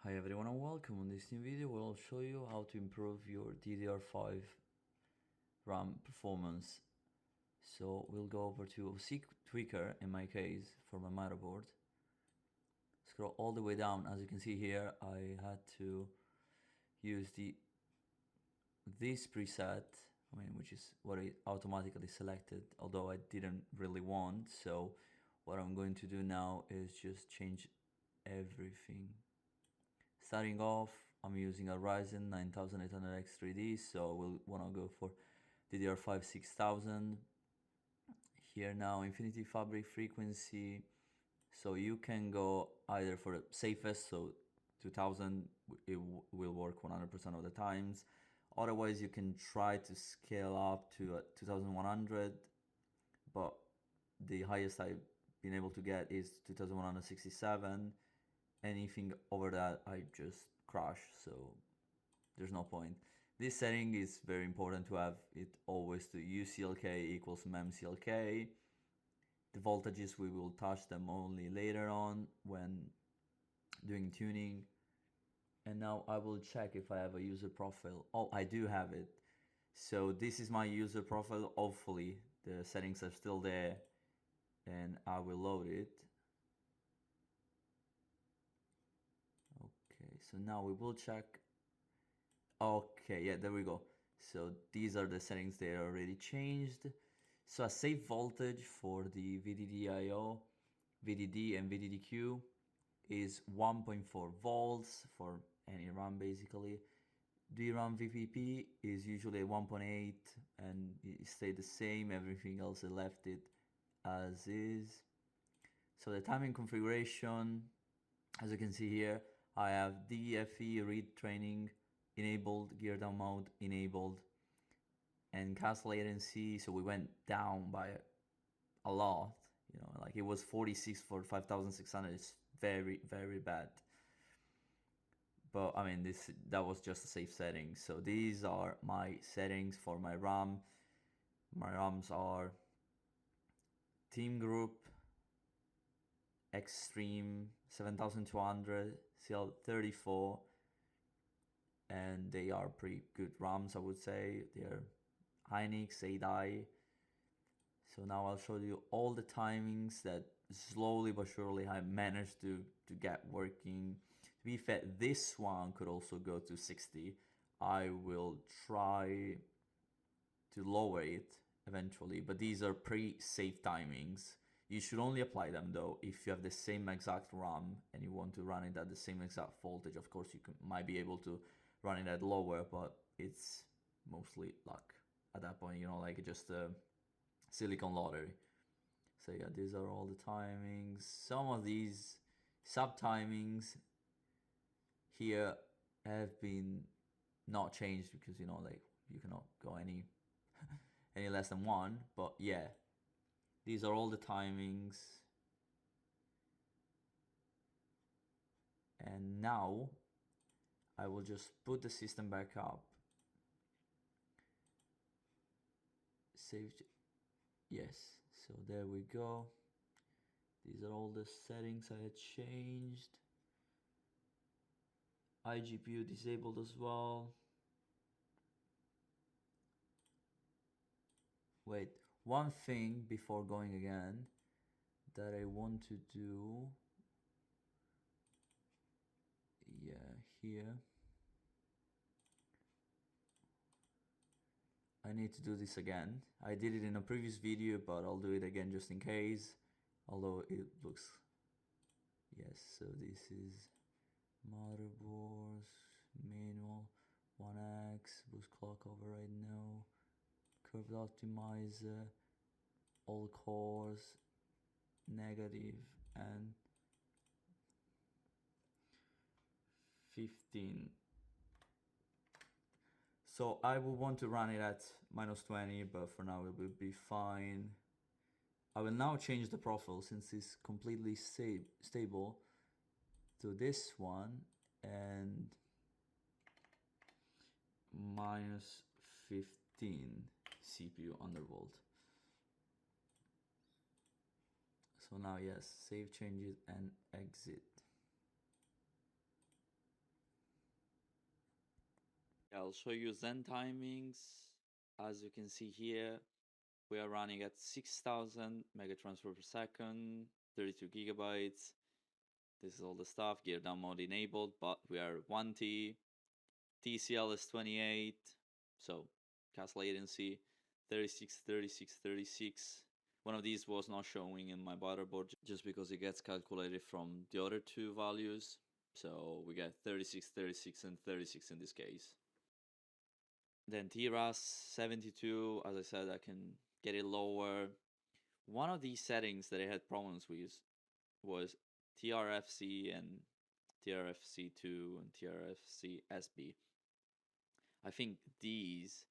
Hi everyone and welcome. On this new video we'll show you how to improve your DDR5 RAM performance. So we'll go over to C tweaker in my case for my motherboard. Scroll all the way down. As you can see here, I had to use this preset, which is what I automatically selected, although I didn't really want. So what I'm going to do now is just change everything. Starting off, I'm using a Ryzen 9800X3D, so we'll want to go for DDR5 6000. Here now, Infinity Fabric frequency. So you can go either for the safest, so 2000, it will work 100% of the times. Otherwise, you can try to scale up to 2100, but the highest I've been able to get is 2167. Anything over that I just crash, so there's no point. This setting is very important to have it always to UCLK equals memCLK. The voltages, we will touch them only later on when doing tuning. And now I will check if I have a user profile. Oh, I do have it. So this is my user profile. Hopefully the settings are still there and I will load it. Okay, so now we will check. Okay, yeah, there we go. So these are the settings, they are already changed. So a safe voltage for the VDDIO, VDD and VDDQ is 1.4 volts for any RAM basically. DRAM VPP is usually 1.8 and it stayed the same. Everything else I left it as is. So the timing configuration, as you can see here, I have DFE read training enabled, gear down mode enabled, and cast latency. So we went down by a lot, like it was 46 for 5600. It's very, very bad. But I mean, that was just a safe setting. So these are my settings for my RAM. My RAMs are Team Group Xtreem 7200 CL34, and they are pretty good RAMs, I would say. They're Hynix 8i. So now I'll show you all the timings that slowly but surely I managed to get working. To be fair, this one could also go to 60. I will try to lower it eventually, but these are pretty safe timings. You should only apply them though if you have the same exact RAM and you want to run it at the same exact voltage. Of course, you might be able to run it at lower, but it's mostly luck at that point, like just a silicon lottery. So yeah, these are all the timings. Some of these sub timings here have been not changed because like you cannot go any less than one. But yeah, these are all the timings. And now I will just put the system back up. Save. Yes, so there we go. These are all the settings I had changed. iGPU disabled as well. Wait, one thing before going again that I want to do. Yeah, here. I need to do this again. I did it in a previous video, but I'll do it again just in case. Although it looks... Yes, so this is motherboards, manual, 1X, boost clock override, no. Curved optimizer, all cores, negative, and 15. So I will want to run it at -20, but for now it will be fine. I will now change the profile since it's completely stable to this one and -15 CPU Undervolt. So now yes, save changes and exit. I'll show you Zen timings. As you can see here, we are running at 6,000 megatransfer per second, 32 gigabytes. This is all the stuff, gear down mode enabled, but we are 1T. TCL is 28, so cast latency, 36, 36, 36. One of these was not showing in my motherboard just because it gets calculated from the other two values. So we get 36, 36, and 36 in this case. Then TRAS 72, as I said, I can get it lower. One of these settings that I had problems with was TRFC and TRFC2 and TRFC SB. I think these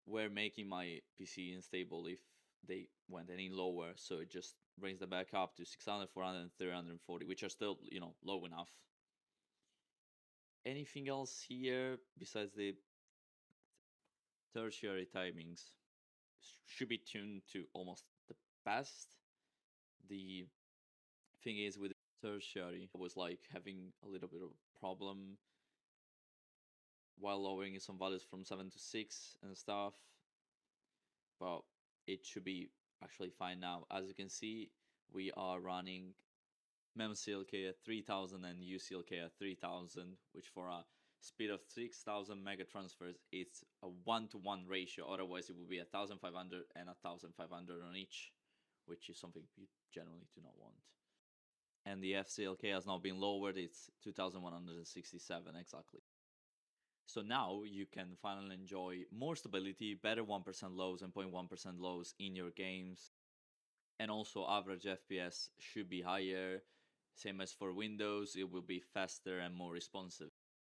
were making my PC unstable if they went any lower, so it just brings them back up to 600, 400, and 340, which are still, low enough. Anything else here besides the tertiary timings should be tuned to almost the best. The thing is with tertiary, I was like having a little bit of a problem while lowering some values from 7 to 6 and stuff, but it should be actually fine now. As you can see, we are running memclk at 3000 and uclk at 3000, which for a speed of 6,000 mega transfers, it's a 1-to-1 ratio. Otherwise, it would be 1,500 and 1,500 on each, which is something you generally do not want. And the FCLK has now been lowered. It's 2,167 exactly. So now you can finally enjoy more stability, better 1% lows and 0.1% lows in your games. And also average FPS should be higher. Same as for Windows, it will be faster and more responsive.